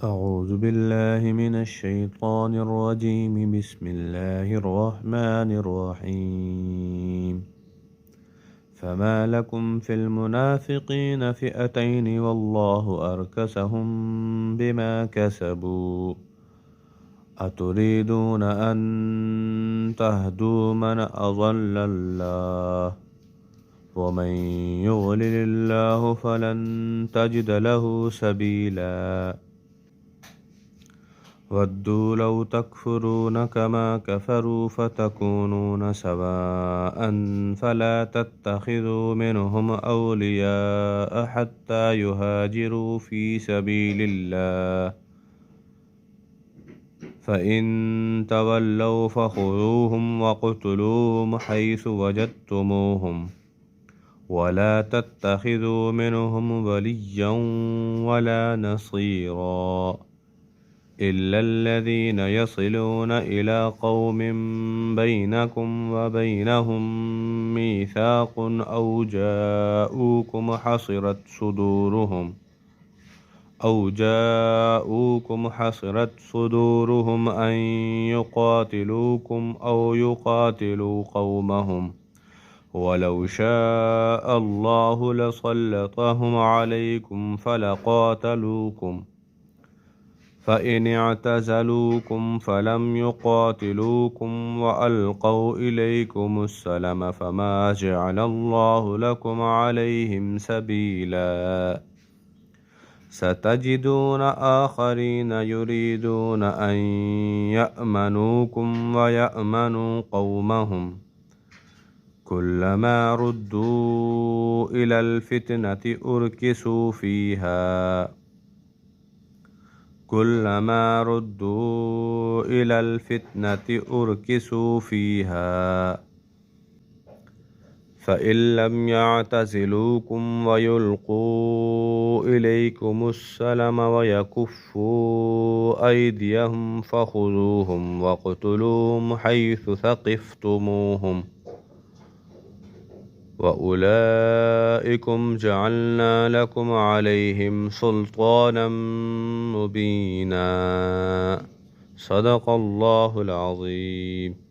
أعوذ بالله من الشيطان الرجيم. بسم الله الرحمن الرحيم. فما لكم في المنافقين فئتين والله أركسهم بما كسبوا أتريدون أن تهدوا من أضل الله ومن يضلل الله فلن تجد له سبيلا ودوا لو تكفرون كما كفروا فتكونون سواء فلا تتخذوا منهم أولياء حتى يهاجروا في سبيل الله فإن تولوا فخذوهم واقتلوهم حيث وجدتموهم ولا تتخذوا منهم وليا ولا نصيرا إلا الذين يصلون إلى قوم بينكم وبينهم ميثاق أو جاءوكم حصرت صدورهم أن يقاتلوكم أو يقاتلوا قومهم ولو شاء الله لسلطهم عليكم فلقاتلوكم فإن اعتزلوكم فلم يقاتلوكم وألقوا إليكم السلم فما جعل الله لكم عليهم سبيلا ستجدون آخرين يريدون أن يأمنوكم ويأمنوا قومهم كلما ردوا إلى الفتنة أركسوا فيها فإن لم يعتزلوكم ويلقوا إليكم السلم ويكفوا أيديهم فخذوهم واقتلوهم حيث ثقفتموهم وأولئكم جعلنا لكم عليهم سلطانا مبينا. صدق الله العظيم.